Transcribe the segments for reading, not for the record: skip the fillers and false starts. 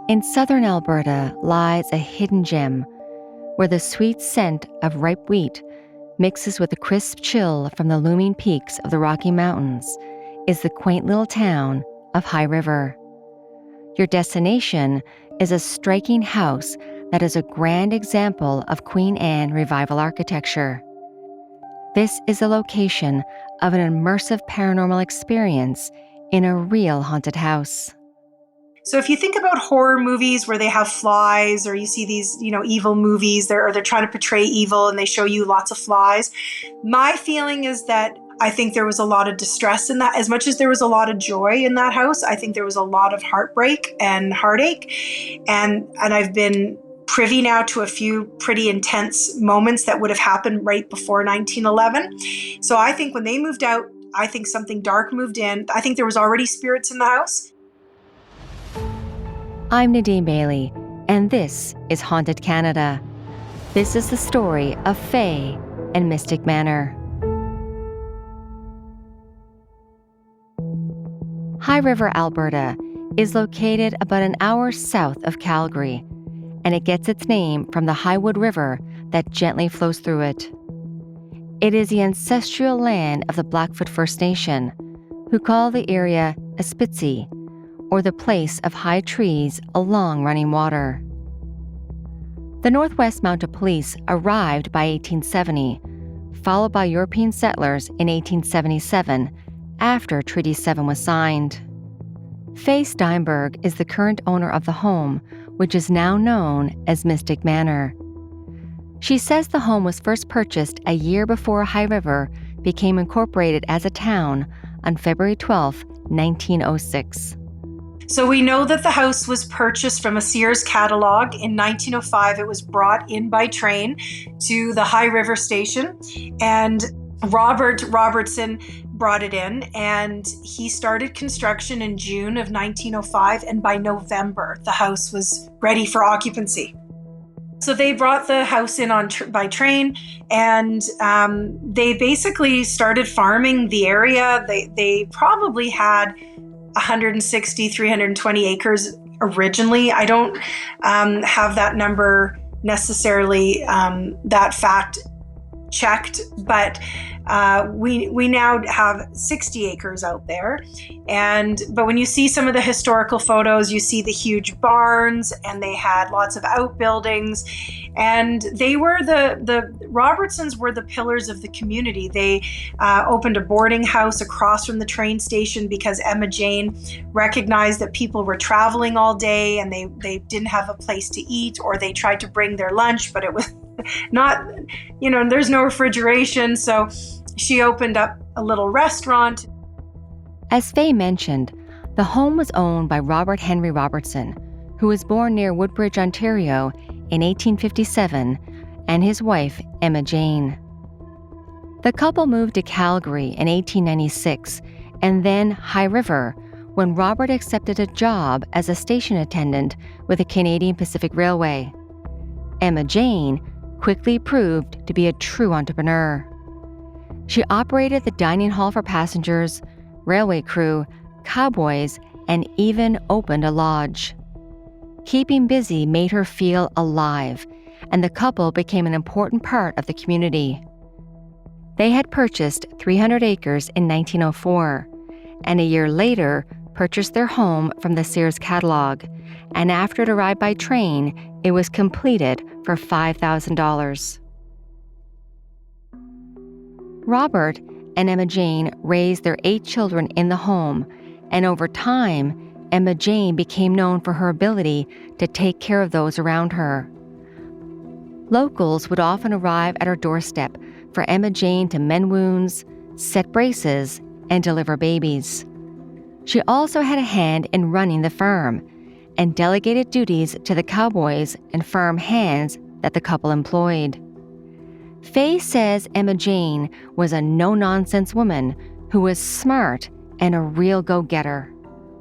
In southern Alberta lies a hidden gem where the sweet scent of ripe wheat mixes with the crisp chill from the looming peaks of the Rocky Mountains is the quaint little town of High River. Your destination is a striking house that is a grand example of Queen Anne Revival architecture. This is the location of an immersive paranormal experience in a real haunted house. So if you think about horror movies where they have flies, or you see these, evil movies, they're trying to portray evil and they show you lots of flies. My feeling is that I think there was a lot of distress in that. As much as there was a lot of joy in that house, I think there was a lot of heartbreak and heartache. And I've been privy now to a few pretty intense moments that would have happened right before 1911. So I think when they moved out, I think something dark moved in. I think there was already spirits in the house. I'm Nadine Bailey, and this is Haunted Canada. This is the story of Faye and Mystic Manor. High River, Alberta, is located about an hour south of Calgary, and it gets its name from the Highwood River that gently flows through it. It is the ancestral land of the Blackfoot First Nation, who call the area Espitzi, or the place of high trees along running water. The Northwest Mounted Police arrived by 1870, followed by European settlers in 1877 after Treaty 7 was signed. Faye Steinberg is the current owner of the home, which is now known as Mystic Manor. She says the home was first purchased a year before High River became incorporated as a town on February 12, 1906. So we know that the house was purchased from a Sears catalog. In 1905, it was brought in by train to the High River station, and Robert Robertson brought it in, and he started construction in June of 1905, and by November, the house was ready for occupancy. So they brought the house in by train, and they basically started farming the area. They probably had 160, 320 acres originally. I don't have that number necessarily, that fact checked, but we now have 60 acres out there. But when you see some of the historical photos, you see the huge barns, and they had lots of outbuildings, and they were the Robertsons were the pillars of the community. They opened a boarding house across from the train station because Emma Jane recognized that people were traveling all day and they didn't have a place to eat, or they tried to bring their lunch, but it was not, there's no refrigeration. So she opened up a little restaurant. As Faye mentioned, the home was owned by Robert Henry Robertson, who was born near Woodbridge, Ontario in 1857, and his wife, Emma Jane. The couple moved to Calgary in 1896 and then High River when Robert accepted a job as a station attendant with the Canadian Pacific Railway. Emma Jane quickly proved to be a true entrepreneur. She operated the dining hall for passengers, railway crew, cowboys, and even opened a lodge. Keeping busy made her feel alive, and the couple became an important part of the community. They had purchased 300 acres in 1904, and a year later purchased their home from the Sears catalog, and after it arrived by train, it was completed for $5,000. Robert and Emma Jane raised their 8 children in the home, and over time, Emma Jane became known for her ability to take care of those around her. Locals would often arrive at her doorstep for Emma Jane to mend wounds, set braces, and deliver babies. She also had a hand in running the firm and delegated duties to the cowboys and farm hands that the couple employed. Faye says Emma Jane was a no-nonsense woman who was smart and a real go-getter.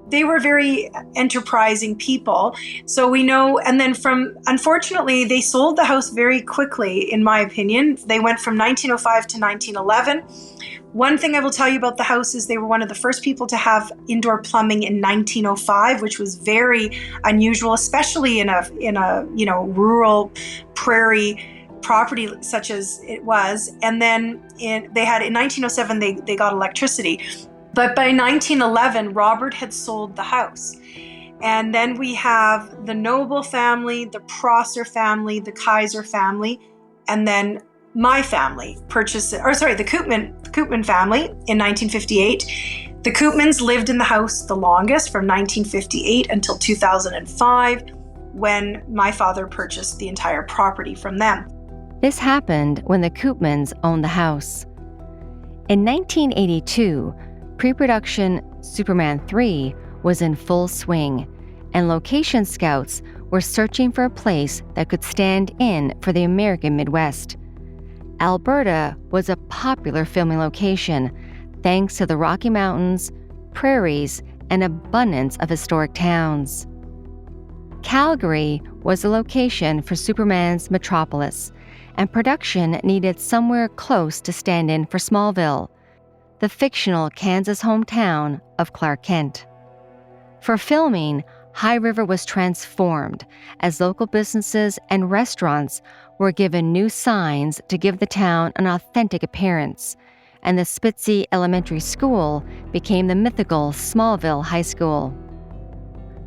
They were very enterprising people. So we know, and then unfortunately, they sold the house very quickly, in my opinion. They went from 1905 to 1911. One thing I will tell you about the house is they were one of the first people to have indoor plumbing in 1905, which was very unusual, especially in a rural prairie property such as it was. And then in 1907 they got electricity, but by 1911 Robert had sold the house. And then we have the Noble family, the Prosser family, the Kaiser family, and then my family the Koopman family in 1958. The Koopmans lived in the house the longest, from 1958 until 2005, when my father purchased the entire property from them. This happened when the Koopmans owned the house. In 1982, pre-production Superman 3 was in full swing, and location scouts were searching for a place that could stand in for the American Midwest. Alberta was a popular filming location thanks to the Rocky Mountains, prairies, and abundance of historic towns. Calgary was the location for Superman's metropolis, and production needed somewhere close to stand in for Smallville, the fictional Kansas hometown of Clark Kent. For filming, High River was transformed as local businesses and restaurants were given new signs to give the town an authentic appearance, and the Spitzy Elementary School became the mythical Smallville High School.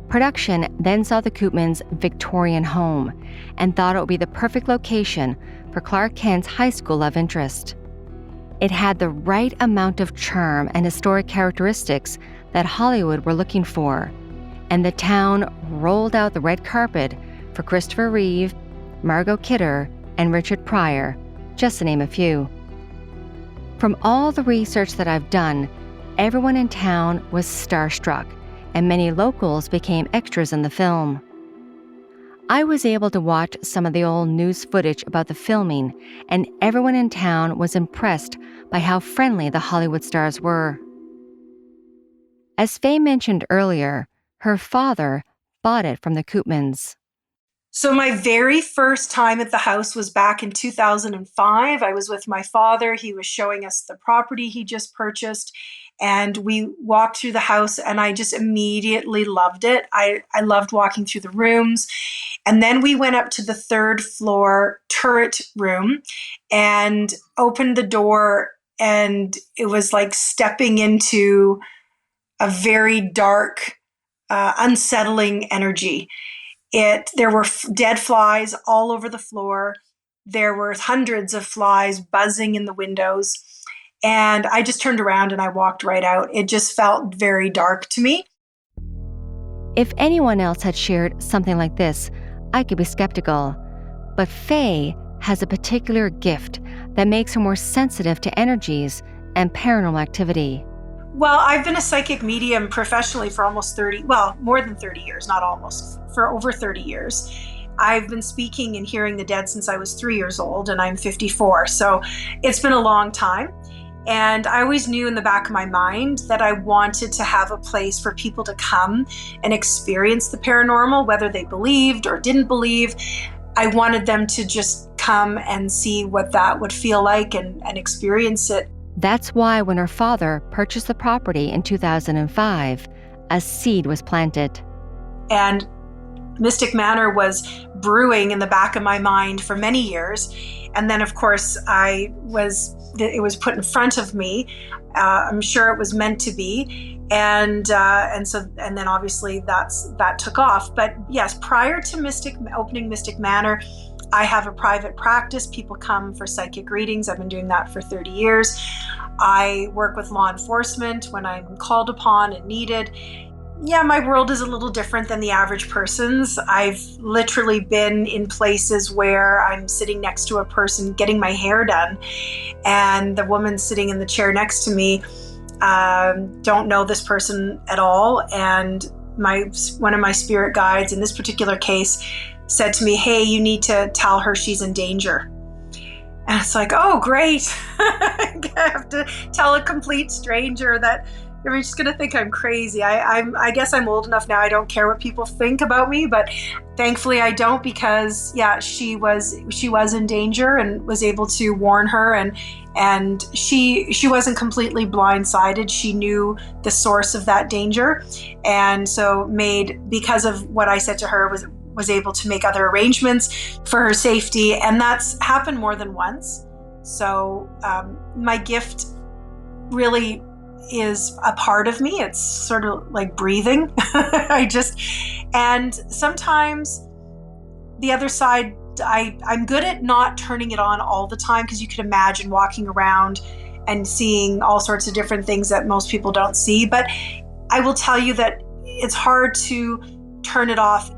Production then saw the Koopmans' Victorian home and thought it would be the perfect location for Clark Kent's high school love interest. It had the right amount of charm and historic characteristics that Hollywood were looking for, and the town rolled out the red carpet for Christopher Reeve, Margot Kidder, and Richard Pryor, just to name a few. From all the research that I've done, everyone in town was starstruck, and many locals became extras in the film. I was able to watch some of the old news footage about the filming, and everyone in town was impressed by how friendly the Hollywood stars were. As Faye mentioned earlier, her father bought it from the Koopmans. So my very first time at the house was back in 2005. I was with my father. He was showing us the property he just purchased, and we walked through the house, and I just immediately loved it. I loved walking through the rooms. And then we went up to the third floor turret room and opened the door, and it was like stepping into a very dark, unsettling energy. There were dead flies all over the floor. There were hundreds of flies buzzing in the windows. And I just turned around and I walked right out. It just felt very dark to me. If anyone else had shared something like this, I could be skeptical. But Faye has a particular gift that makes her more sensitive to energies and paranormal activity. Well, I've been a psychic medium professionally for more than 30 years, not almost, for over 30 years. I've been speaking and hearing the dead since I was 3 years old, and I'm 54. So it's been a long time. And I always knew in the back of my mind that I wanted to have a place for people to come and experience the paranormal, whether they believed or didn't believe. I wanted them to just come and see what that would feel like and experience it. That's why when her father purchased the property in 2005, a seed was planted. And Mystic Manor was brewing in the back of my mind for many years. And then, of course, it was put in front of me. I'm sure it was meant to be. And then obviously that took off. But yes, prior to opening Mystic Manor, I have a private practice. People come for psychic readings. I've been doing that for 30 years. I work with law enforcement when I'm called upon and needed. Yeah, my world is a little different than the average person's. I've literally been in places where I'm sitting next to a person getting my hair done, and the woman sitting in the chair next to me don't know this person at all. And one of my spirit guides in this particular case said to me, "Hey, you need to tell her she's in danger." And it's like, oh, great. I have to tell a complete stranger that They're just gonna think I'm crazy. I guess I'm old enough now. I don't care what people think about me, but thankfully I don't, because she was in danger and was able to warn her, and she wasn't completely blindsided. She knew the source of that danger, and so because of what I said to her, was able to make other arrangements for her safety, and that's happened more than once. So my gift really is a part of me. It's sort of like breathing. And sometimes the other side, I'm good at not turning it on all the time, because you could imagine walking around and seeing all sorts of different things that most people don't see. But I will tell you that it's hard to turn it off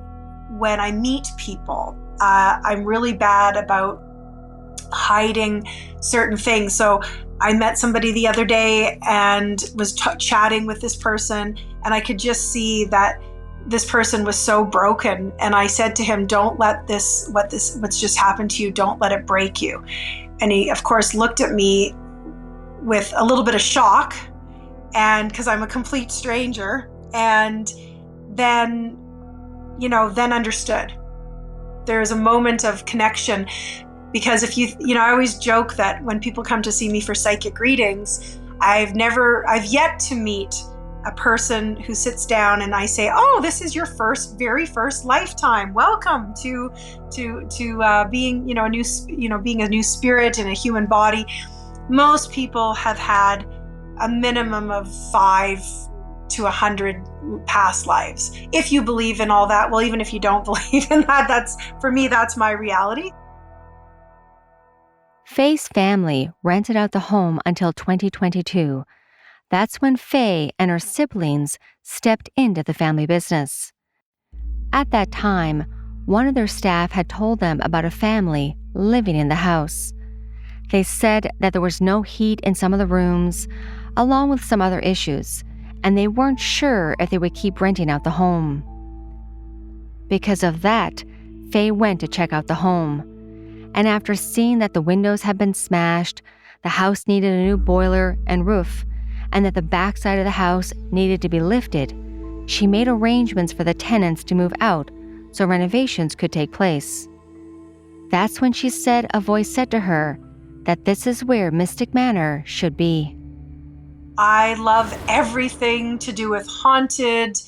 when I meet people. I'm really bad about hiding certain things. So I met somebody the other day and was chatting with this person, and I could just see that this person was so broken. And I said to him, don't let what's just happened to you, don't let it break you. And he, of course, looked at me with a little bit of shock, and because I'm a complete stranger, and then understood. There's a moment of connection. Because if I always joke that when people come to see me for psychic readings, I've yet to meet a person who sits down and I say, "Oh, this is your very first lifetime. Welcome to being, being a new spirit in a human body." Most people have had a minimum of 5 to 100 past lives. If you believe in all that, well, even if you don't believe in that, for me, that's my reality. Faye's family rented out the home until 2022. That's when Faye and her siblings stepped into the family business. At that time, one of their staff had told them about a family living in the house. They said that there was no heat in some of the rooms, along with some other issues, and they weren't sure if they would keep renting out the home. Because of that, Faye went to check out the home. And after seeing that the windows had been smashed, the house needed a new boiler and roof, and that the backside of the house needed to be lifted, she made arrangements for the tenants to move out so renovations could take place. That's when she said a voice said to her that this is where Mystic Manor should be. I love everything to do with haunted,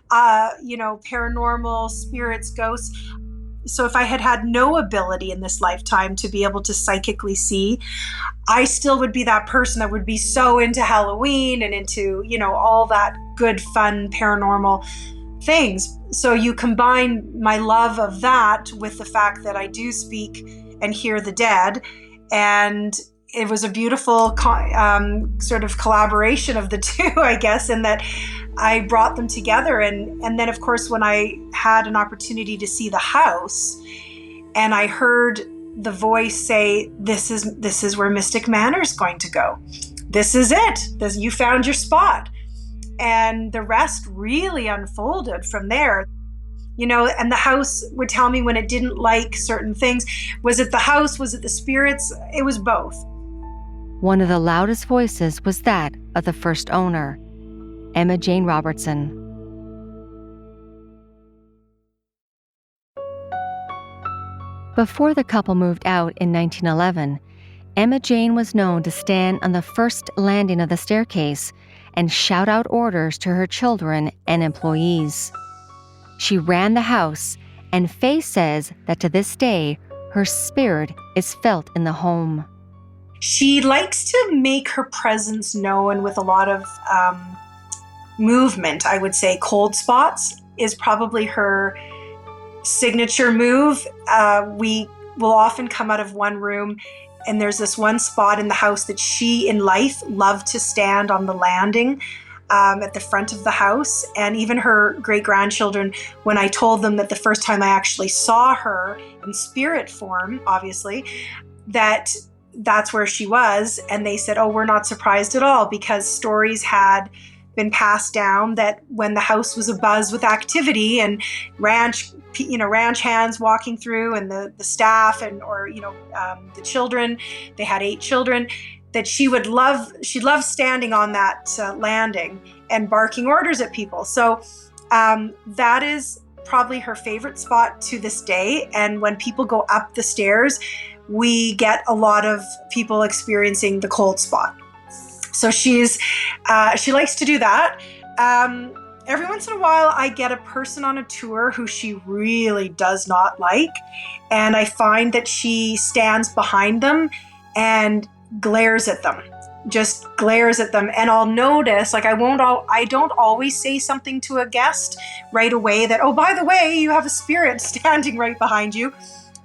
paranormal, spirits, ghosts. So if I had no ability in this lifetime to be able to psychically see, I still would be that person that would be so into Halloween and into, all that good, fun, paranormal things. So you combine my love of that with the fact that I do speak and hear the dead. And it was a beautiful sort of collaboration of the two, I guess, in that I brought them together. And then, of course, when I had an opportunity to see the house and I heard the voice say, this is where Mystic Manor is going to go. This is it. You found your spot. And the rest really unfolded from there. And the house would tell me when it didn't like certain things. Was it the house? Was it the spirits? It was both. One of the loudest voices was that of the first owner, Emma Jane Robertson. Before the couple moved out in 1911, Emma Jane was known to stand on the first landing of the staircase and shout out orders to her children and employees. She ran the house, and Faye says that to this day, her spirit is felt in the home. She likes to make her presence known with a lot of movement, I would say. Cold spots is probably her signature move. We will often come out of one room, and there's this one spot in the house that she, in life, loved to stand on the landing at the front of the house. And even her great-grandchildren, when I told them that the first time I actually saw her in spirit form, obviously, that's where she was. And they said, oh, we're not surprised at all, because stories had been passed down that when the house was abuzz with activity and ranch hands walking through, and the staff and the children, they had 8 children, that she'd love standing on that landing and barking orders at people. So that is probably her favorite spot to this day. And when people go up the stairs, we get a lot of people experiencing the cold spot. So she likes to do that. Every once in a while, I get a person on a tour who she really does not like. And I find that she stands behind them and glares at them, just glares at them. And I'll notice, like, I don't always say something to a guest right away that, oh, by the way, you have a spirit standing right behind you.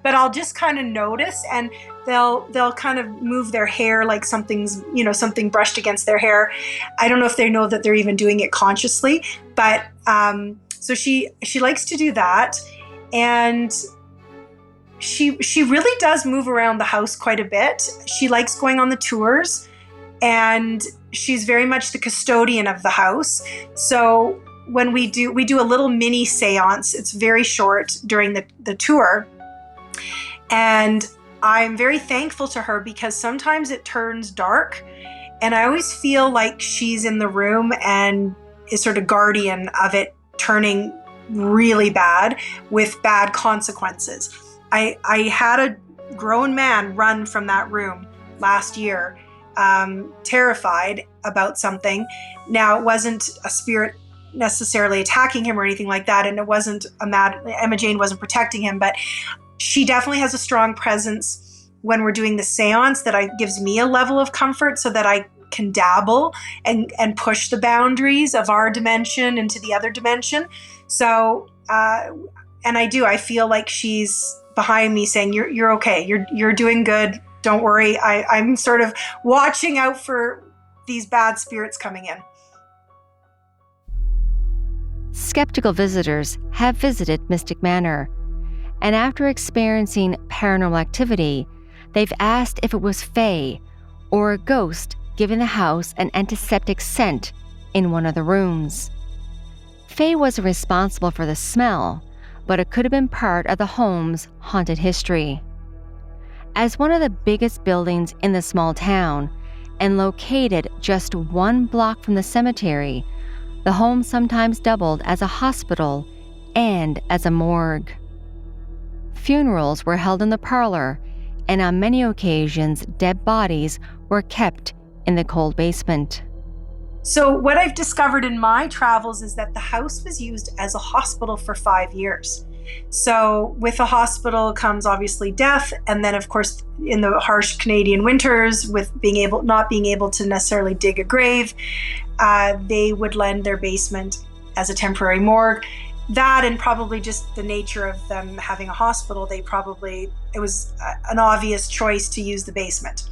But I'll just kind of notice, and they'll kind of move their hair like something brushed against their hair. I don't know if they know that they're even doing it consciously, but so she likes to do that. And she really does move around the house quite a bit. She likes going on the tours, and she's very much the custodian of the house. So when we do a little mini seance, it's very short during the tour. And I'm very thankful to her because sometimes it turns dark, and I always feel like she's in the room and is sort of guardian of it turning really bad with bad consequences. I had a grown man run from that room last year, terrified about something. Now, it wasn't a spirit necessarily attacking him or anything like that, and it wasn't Emma Jane wasn't protecting him, but she definitely has a strong presence when we're doing the seance that gives me a level of comfort so that I can dabble and push the boundaries of our dimension into the other dimension. So, and I feel like she's behind me saying, you're okay. You're doing good. Don't worry. I'm sort of watching out for these bad spirits coming in. Skeptical visitors have visited Mystic Manor, and after experiencing paranormal activity, they've asked if it was Faye or a ghost giving the house an antiseptic scent in one of the rooms. Faye wasn't responsible for the smell, but it could have been part of the home's haunted history. As one of the biggest buildings in the small town and located just 1 block from the cemetery, the home sometimes doubled as a hospital and as a morgue. Funerals were held in the parlor, and on many occasions, dead bodies were kept in the cold basement. So what I've discovered in my travels is that the house was used as a hospital for 5 years. So with a hospital comes obviously death, and then of course in the harsh Canadian winters, with not being able to necessarily dig a grave, they would lend their basement as a temporary morgue. That, and probably just the nature of them having a hospital, it was an obvious choice to use the basement,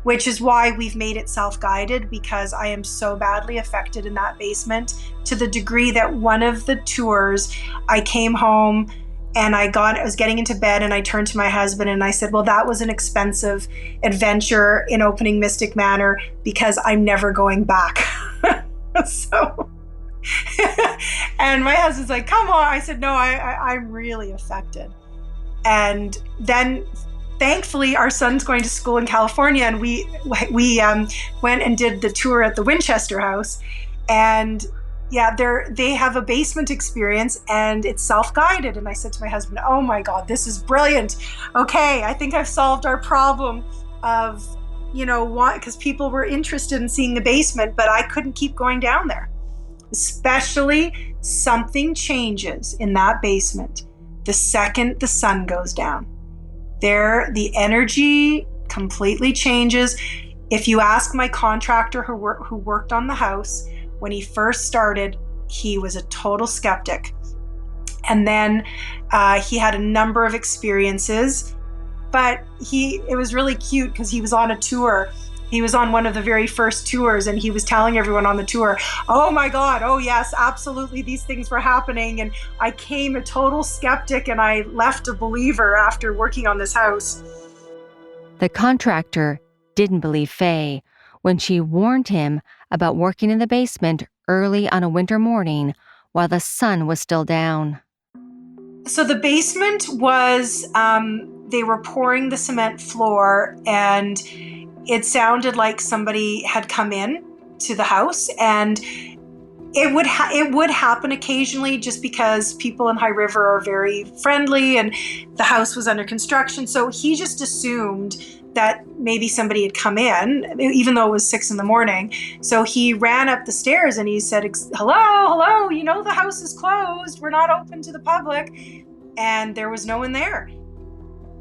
which is why we've made it self-guided, because I am so badly affected in that basement to the degree that one of the tours, I came home and I was getting into bed, and I turned to my husband and I said, well, that was an expensive adventure in opening Mystic Manor because I'm never going back. So... and my husband's like, come on. I said, no, I'm really affected. And then thankfully our son's going to school in California, and we went and did the tour at the Winchester house, and yeah, they have a basement experience and it's self-guided. And I said to my husband, oh my God, this is brilliant. Okay, I think I've solved our problem of, because people were interested in seeing the basement, but I couldn't keep going down there. Especially something changes in that basement the second the sun goes down. The energy completely changes. If you ask my contractor who worked on the house, when he first started, he was a total skeptic. And then he had a number of experiences, but it was really cute because he was on a tour. He was on one of the very first tours, and he was telling everyone on the tour, oh my God, oh yes, absolutely, these things were happening. And I came a total skeptic and I left a believer after working on this house. The contractor didn't believe Faye when she warned him about working in the basement early on a winter morning while the sun was still down. So the basement was, they were pouring the cement floor, and it sounded like somebody had come in to the house, and it would happen occasionally just because people in High River are very friendly and the house was under construction. So he just assumed that maybe somebody had come in, even though it was 6 a.m. So he ran up the stairs and he said, hello, the house is closed. We're not open to the public. And there was no one there.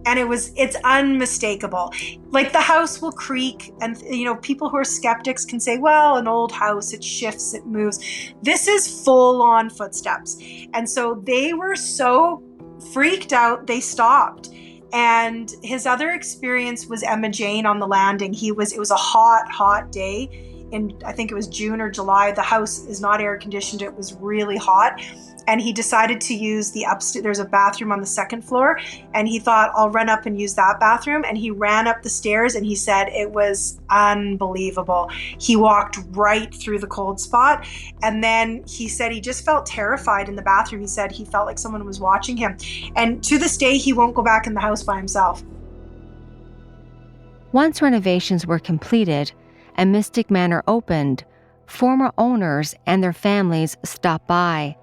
And it's unmistakable. Like, the house will creak, and people who are skeptics can say, well, an old house, it shifts, it moves. This is full on footsteps. And so they were so freaked out, they stopped. And his other experience was Emma Jane on the landing. It was a hot day in, I think it was June or July. The house is not air conditioned. It was really hot. And he decided to use the upstairs. There's a bathroom on the 2nd floor. And he thought, I'll run up and use that bathroom. And he ran up the stairs, and he said it was unbelievable. He walked right through the cold spot. And then he said he just felt terrified in the bathroom. He said he felt like someone was watching him. And to this day, he won't go back in the house by himself. Once renovations were completed and Mystic Manor opened, former owners and their families stopped by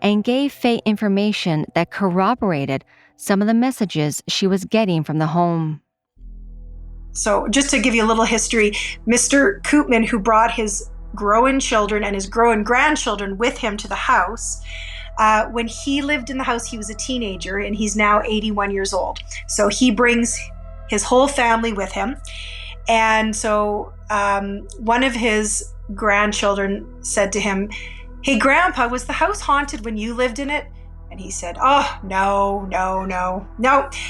and gave Faye information that corroborated some of the messages she was getting from the home. So just to give you a little history, Mr. Koopman, who brought his growing children and his growing grandchildren with him to the house, when he lived in the house, he was a teenager, and he's now 81 years old. So he brings his whole family with him. And so one of his grandchildren said to him, hey, Grandpa, was the house haunted when you lived in it? And he said, oh, no.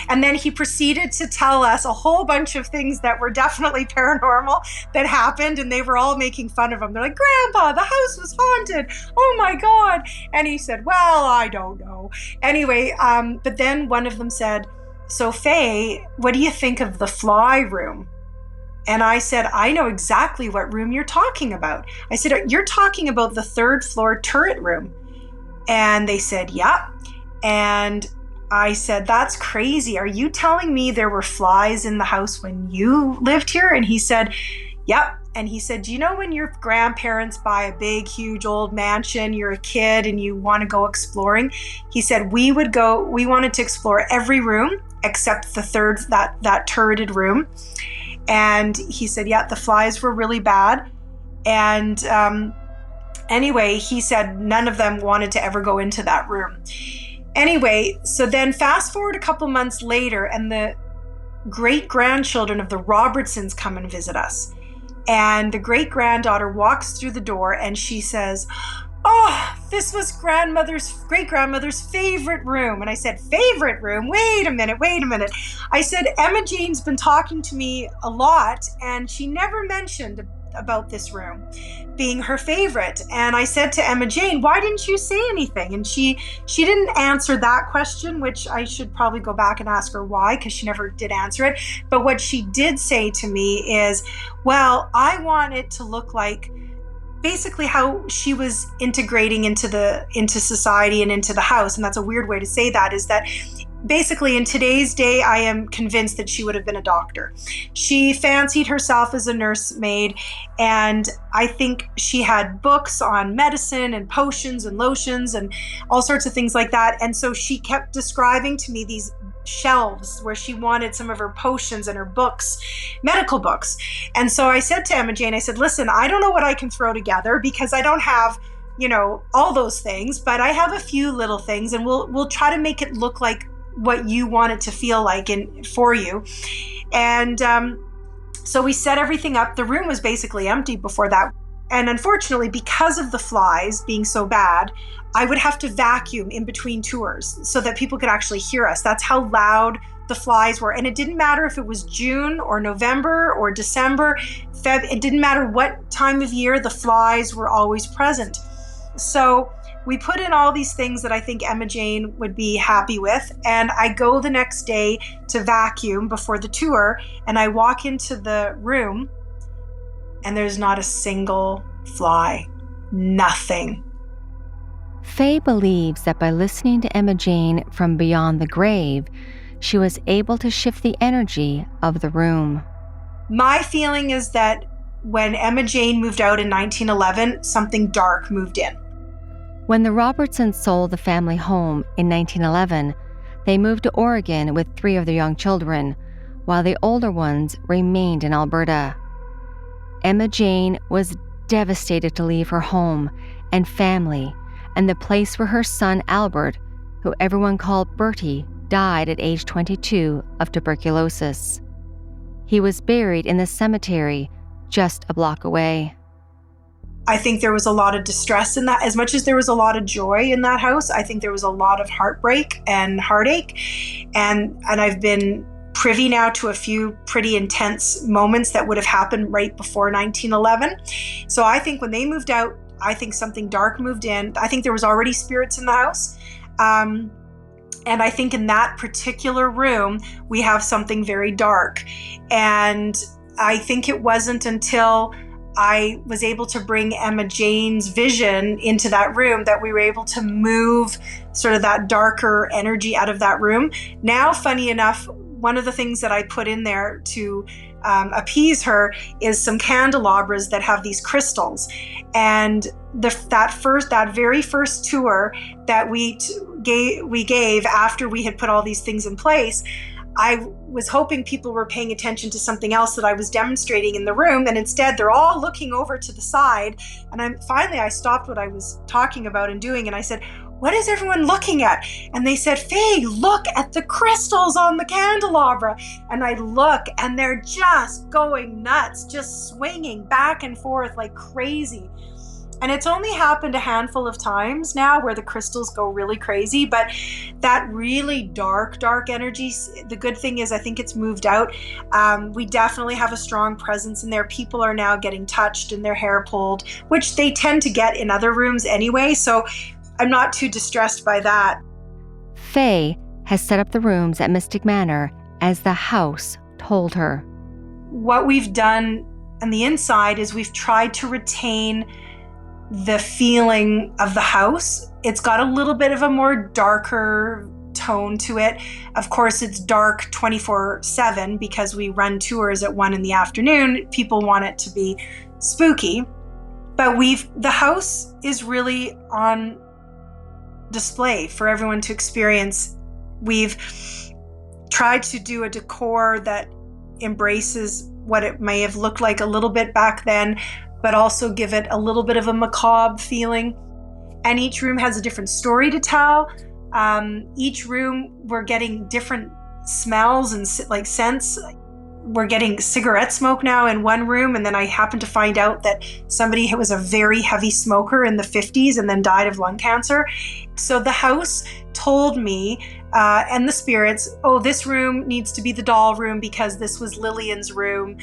And then he proceeded to tell us a whole bunch of things that were definitely paranormal that happened, and they were all making fun of him. They're like, Grandpa, the house was haunted. Oh, my God. And he said, well, I don't know. Anyway, but then one of them said, so, Faye, what do you think of the fly room? And I said, I know exactly what room you're talking about. I said, you're talking about the 3rd floor turret room. And they said, yep. And I said, that's crazy. Are you telling me there were flies in the house when you lived here? And he said, yep. And he said, do you know when your grandparents buy a big, huge old mansion, you're a kid and you want to go exploring? He said, we wanted to explore every room except the 3rd, that turreted room. And he said, yeah, the flies were really bad. And anyway, he said none of them wanted to ever go into that room. Anyway, so then fast forward a couple months later, and the great-grandchildren of the Robertsons come and visit us. And the great-granddaughter walks through the door and she says, oh, this was great-grandmother's favorite room. And I said, favorite room? Wait a minute. I said, Emma Jane's been talking to me a lot, and she never mentioned about this room being her favorite. And I said to Emma Jane, why didn't you say anything? And she didn't answer that question, which I should probably go back and ask her why, because she never did answer it. But what she did say to me is, well, I want it to look like basically how she was integrating into society and into the house. And that's a weird way to say that, is that basically in today's day, I am convinced that she would have been a doctor. She fancied herself as a nursemaid, and I think she had books on medicine and potions and lotions and all sorts of things like that. And so she kept describing to me these shelves where she wanted some of her potions and her books, medical books. And so I said to Emma Jane, I said, listen, I don't know what I can throw together because I don't have, all those things, but I have a few little things, and we'll try to make it look like what you want it to feel like for you. And so we set everything up. The room was basically empty before that. And unfortunately, because of the flies being so bad, I would have to vacuum in between tours so that people could actually hear us. That's how loud the flies were. And it didn't matter if it was June or November or December, it didn't matter what time of year, the flies were always present. So we put in all these things that I think Emma Jane would be happy with. And I go the next day to vacuum before the tour, and I walk into the room and there's not a single fly, nothing. Faye believes that by listening to Emma Jane from beyond the grave, she was able to shift the energy of the room. My feeling is that when Emma Jane moved out in 1911, something dark moved in. When the Robertsons sold the family home in 1911, they moved to Oregon with 3 of their young children, while the older ones remained in Alberta. Emma Jane was devastated to leave her home and family and the place where her son Albert, who everyone called Bertie, died at age 22 of tuberculosis. He was buried in the cemetery just a block away. I think there was a lot of distress in that. As much as there was a lot of joy in that house, I think there was a lot of heartbreak and heartache. And I've been privy now to a few pretty intense moments that would have happened right before 1911. So I think when they moved out, I think something dark moved in. I think there was already spirits in the house. And I think in that particular room, we have something very dark. And I think it wasn't until I was able to bring Emma Jane's vision into that room that we were able to move sort of that darker energy out of that room. Now, funny enough, one of the things that I put in there to appease her is some candelabras that have these crystals. And that very first tour that we gave after we had put all these things in place, I was hoping people were paying attention to something else that I was demonstrating in the room, and instead they're all looking over to the side. And I stopped what I was talking about and doing, and I said, "What is everyone looking at?" And they said, "Faye, look at the crystals on the candelabra." And I look, and they're just going nuts, just swinging back and forth like crazy. And it's only happened a handful of times now where the crystals go really crazy, but that really dark energy, the good thing is I think it's moved out. We definitely have a strong presence in there. People are now getting touched and their hair pulled, which they tend to get in other rooms anyway, so I'm not too distressed by that. Faye has set up the rooms at Mystic Manor as the house told her. What we've done on the inside is we've tried to retain the feeling of the house. It's got a little bit of a more darker tone to it. Of course, it's dark 24/7 because we run tours at 1 p.m. People want it to be spooky, but the house is really on display for everyone to experience. We've tried to do a decor that embraces what it may have looked like a little bit back then, but also give it a little bit of a macabre feeling. And each room has a different story to tell. Each room, we're getting different smells and like scents. We're getting cigarette smoke now in one room, and then I happened to find out that somebody was a very heavy smoker in the 50s and then died of lung cancer. So the house told me, and the spirits, oh, this room needs to be the doll room because this was Lillian's room.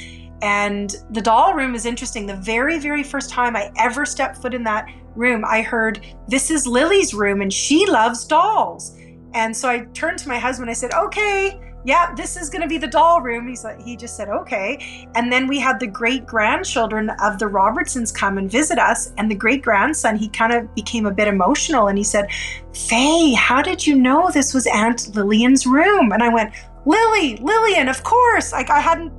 And the doll room is interesting. The very, very first time I ever stepped foot in that room, I heard, "This is Lily's room and she loves dolls." And so I turned to my husband, I said, "Okay, yeah, this is going to be the doll room." He just said, "Okay." And then we had the great-grandchildren of the Robertsons come and visit us. And the great-grandson, he kind of became a bit emotional. And he said, "Faye, how did you know this was Aunt Lillian's room?" And I went, Lillian, of course. I hadn't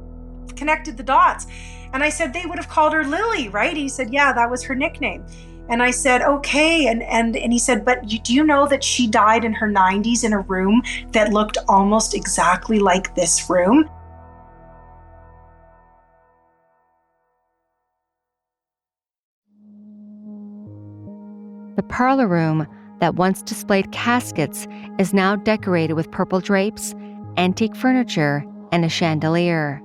connected the dots. And I said, "They would have called her Lily, right?" He said, "Yeah, that was her nickname." And I said, "Okay." And he said, "But do you know that she died in her 90s in a room that looked almost exactly like this room?" The parlor room that once displayed caskets is now decorated with purple drapes, antique furniture, and a chandelier.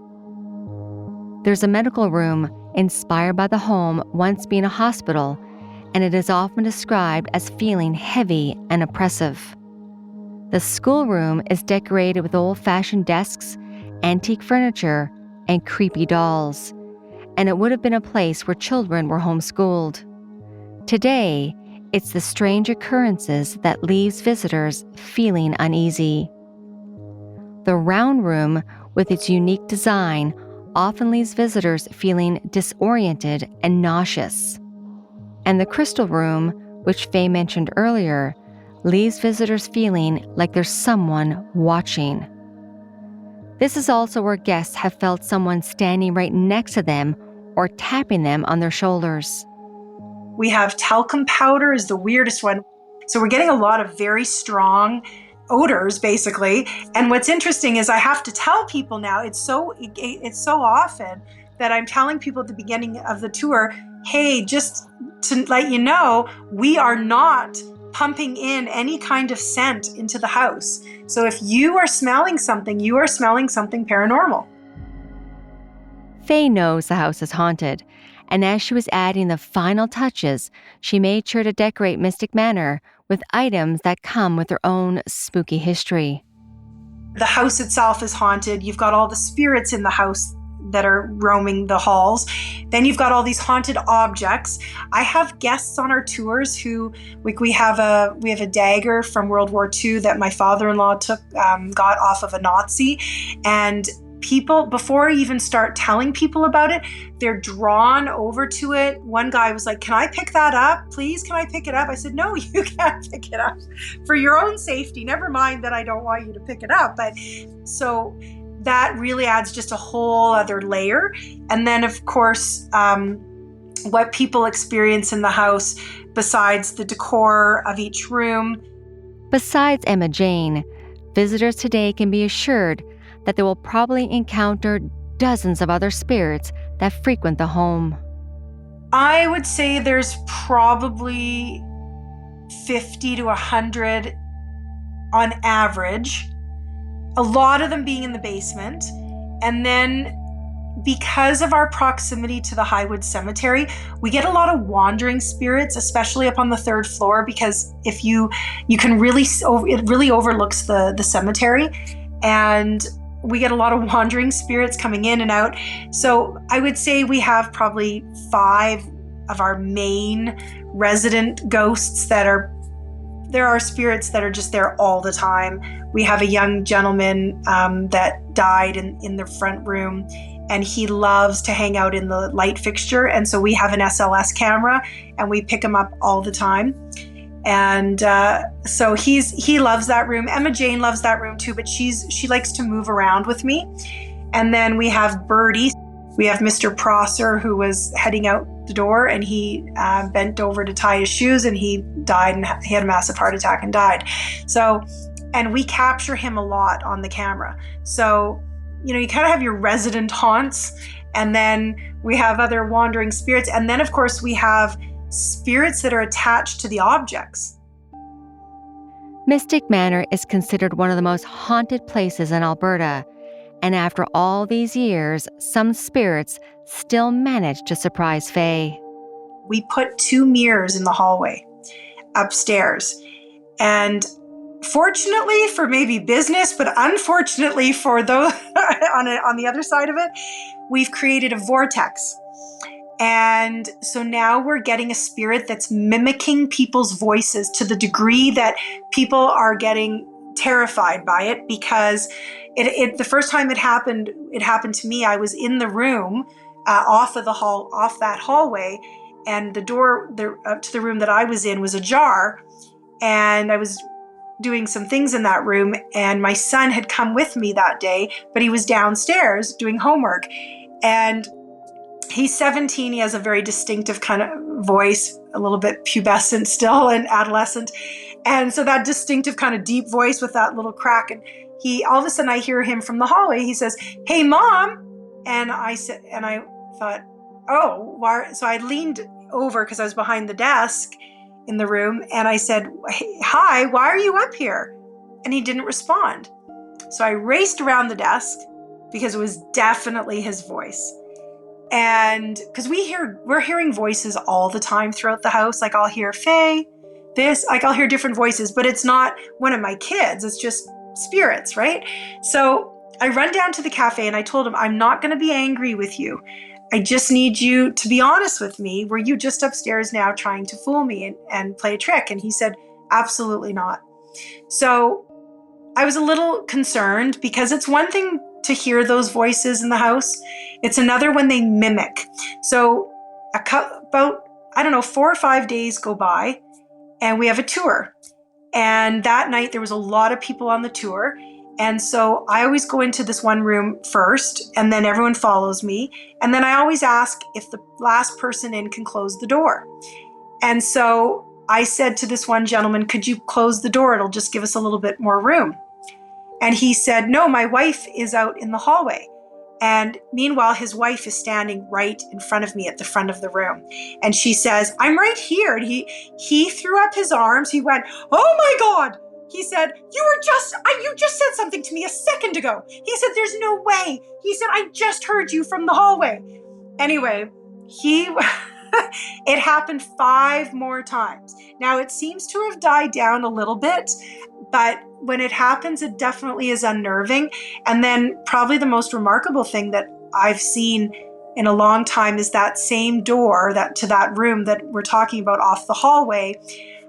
There's a medical room inspired by the home once being a hospital, and it is often described as feeling heavy and oppressive. The schoolroom is decorated with old-fashioned desks, antique furniture, and creepy dolls, and it would have been a place where children were homeschooled. Today, it's the strange occurrences that leaves visitors feeling uneasy. The round room, with its unique design, often leaves visitors feeling disoriented and nauseous. And the crystal room, which Faye mentioned earlier, leaves visitors feeling like there's someone watching. This is also where guests have felt someone standing right next to them or tapping them on their shoulders. We have talcum powder is the weirdest one. So we're getting a lot of very strong odors, basically. And what's interesting is I have to tell people now, it's so often that I'm telling people at the beginning of the tour, hey, just to let you know, we are not pumping in any kind of scent into the house. So if you are smelling something, you are smelling something paranormal. Faye knows the house is haunted, and as she was adding the final touches, she made sure to decorate Mystic Manor with items that come with their own spooky history. The house itself is haunted. You've got all the spirits in the house that are roaming the halls. Then you've got all these haunted objects. I have guests on our tours who, we have a dagger from World War II that my father-in-law got off of a Nazi, and people, before I even start telling people about it, they're drawn over to it. One guy was like, can I pick that up? Please, can I pick it up? I said, no, you can't pick it up for your own safety. Never mind that I don't want you to pick it up. But so that really adds just a whole other layer. And then, of course, what people experience in the house besides the decor of each room. Besides Emma Jane, visitors today can be assured that they will probably encounter dozens of other spirits that frequent the home. I would say there's probably 50 to 100 on average, a lot of them being in the basement. And then because of our proximity to the Highwood Cemetery, we get a lot of wandering spirits, especially up on the 3rd floor, because if you can really, it really overlooks the cemetery, and we get a lot of wandering spirits coming in and out. So I would say we have probably 5 of our main resident ghosts there are spirits that are just there all the time. We have a young gentleman that died in the front room, and he loves to hang out in the light fixture. And so we have an SLS camera and we pick him up all the time. And so he loves that room. Emma Jane loves that room too, but she likes to move around with me. And then we have Birdie. We have Mr. Prosser, who was heading out the door, and he bent over to tie his shoes, and he died, and he had a massive heart attack and died. So, and we capture him a lot on the camera. So, you kind of have your resident haunts, and then we have other wandering spirits. And then, of course, we have spirits that are attached to the objects. Mystic Manor is considered one of the most haunted places in Alberta, and after all these years, some spirits still manage to surprise Faye. We put 2 mirrors in the hallway upstairs, and fortunately for maybe business, but unfortunately for those on the other side of it, we've created a vortex. And so now we're getting a spirit that's mimicking people's voices to the degree that people are getting terrified by it, because the first time it happened to me. I was in the room off that hallway, and the door to the room that I was in was ajar, and I was doing some things in that room, and my son had come with me that day, but he was downstairs doing homework, and he's 17. He has a very distinctive kind of voice, a little bit pubescent still and adolescent. And so that distinctive kind of deep voice with that little crack. And all of a sudden I hear him from the hallway. He says, "Hey, Mom." And I thought, oh, why? So I leaned over because I was behind the desk in the room. And I said, "Hey, hi, why are you up here?" And he didn't respond. So I raced around the desk because it was definitely his voice. And because we're hearing voices all the time throughout the house. Like I'll hear Faye, I'll hear different voices, but it's not one of my kids. It's just spirits, right? So I run down to the cafe and I told him, I'm not going to be angry with you. I just need you to be honest with me. Were you just upstairs now trying to fool me and play a trick? And he said, absolutely not. So I was a little concerned, because it's one thing to hear those voices in the house. It's another when they mimic. So about, 4 or 5 days go by, and we have a tour. And that night there was a lot of people on the tour, And so I always go into this one room first, and then everyone follows me. And then I always ask if the last person in can close the door. And so I said to this one gentleman, could you close the door? It'll just give us a little bit more room. And he said, no, my wife is out in the hallway. And meanwhile, his wife is standing right in front of me at the front of the room. And she says, I'm right here. And he threw up his arms. He went, oh my God. He said, you just said something to me a second ago. He said, there's no way. He said, I just heard you from the hallway. Anyway, it happened 5 more times. Now it seems to have died down a little bit, but when it happens, it definitely is unnerving. And then probably the most remarkable thing that I've seen in a long time is that same door to that room that we're talking about off the hallway.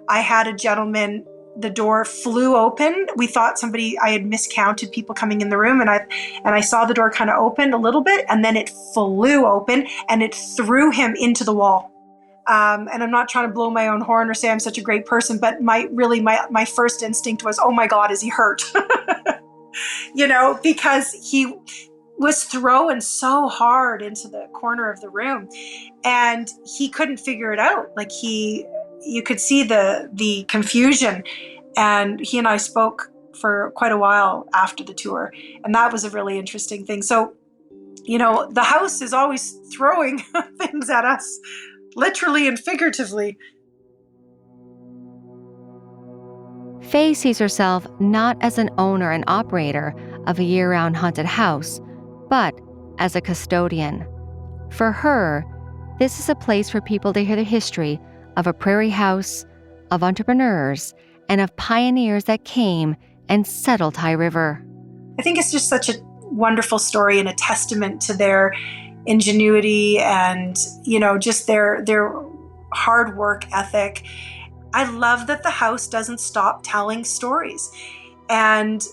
I had a gentleman, the door flew open. We thought I had miscounted people coming in the room, and I saw the door kind of open a little bit, and then it flew open and it threw him into the wall. And I'm not trying to blow my own horn or say I'm such a great person, but my first instinct was, oh my God, is he hurt? Because he was thrown so hard into the corner of the room, and he couldn't figure it out. Like you could see the confusion, and he and I spoke for quite a while after the tour, and that was a really interesting thing. So, the house is always throwing things at us, literally and figuratively. Faye sees herself not as an owner and operator of a year-round haunted house, but as a custodian. For her, this is a place for people to hear the history of a prairie house, of entrepreneurs, and of pioneers that came and settled High River. I think it's just such a wonderful story and a testament to their ingenuity and, just their hard work ethic. I love that the house doesn't stop telling stories. And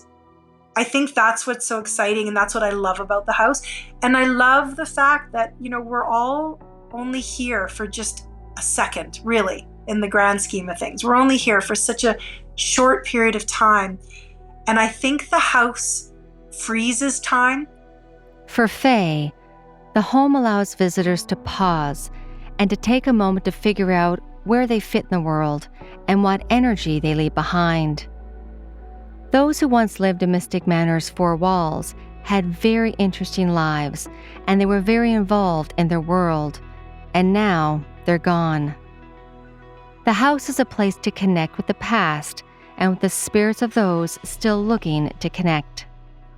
I think that's what's so exciting, and that's what I love about the house. And I love the fact that, we're all only here for just a second, really, in the grand scheme of things. We're only here for such a short period of time. And I think the house freezes time. For Faye, the home allows visitors to pause and to take a moment to figure out where they fit in the world and what energy they leave behind. Those who once lived in Mystic Manor's 4 walls had very interesting lives, and they were very involved in their world, and now they're gone. The house is a place to connect with the past and with the spirits of those still looking to connect.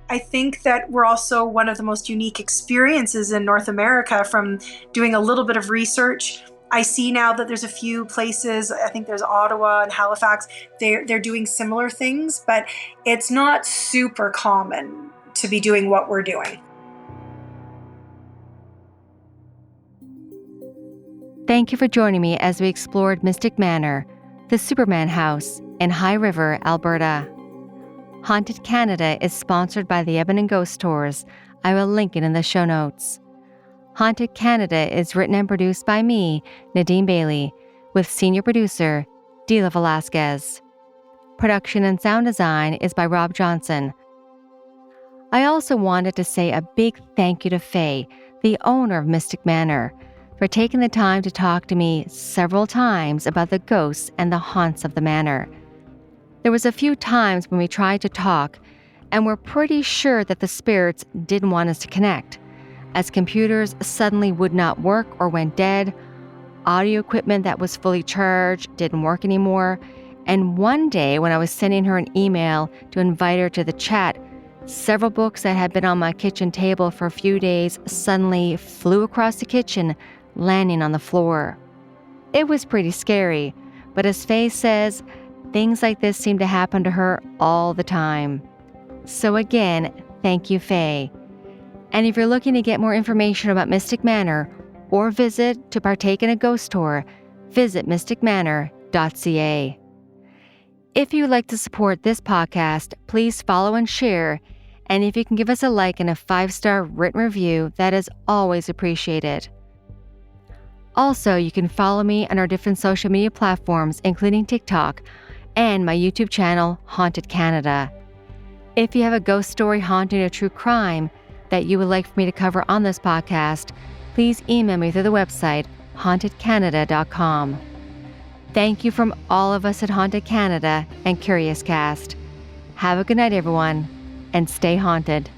I think that we're also one of the most unique experiences in North America from doing a little bit of research. I see now that there's a few places, I think there's Ottawa and Halifax, they're doing similar things, but it's not super common to be doing what we're doing. Thank you for joining me as we explored Mystic Manor, the Superman House in High River, Alberta. Haunted Canada is sponsored by the Edmonton Ghost Tours. I will link it in the show notes. Haunted Canada is written and produced by me, Nadine Bailey, with senior producer, Dila Velasquez. Production and sound design is by Rob Johnson. I also wanted to say a big thank you to Faye, the owner of Mystic Manor, for taking the time to talk to me several times about the ghosts and the haunts of the manor. There was a few times when we tried to talk, and we're pretty sure that the spirits didn't want us to connect, as computers suddenly would not work or went dead, audio equipment that was fully charged didn't work anymore, and one day when I was sending her an email to invite her to the chat, several books that had been on my kitchen table for a few days suddenly flew across the kitchen, landing on the floor. It was pretty scary, but as Faye says, things like this seem to happen to her all the time. So again, thank you, Faye. And if you're looking to get more information about Mystic Manor or visit to partake in a ghost tour, visit mysticmanor.ca. If you would like to support this podcast, please follow and share. And if you can give us a like and a 5-star written review, that is always appreciated. Also, you can follow me on our different social media platforms, including TikTok and my YouTube channel, Haunted Canada. If you have a ghost story haunting a true crime that you would like for me to cover on this podcast, please email me through the website hauntedcanada.com. Thank you from all of us at Haunted Canada and Curious Cast. Have a good night, everyone, and stay haunted.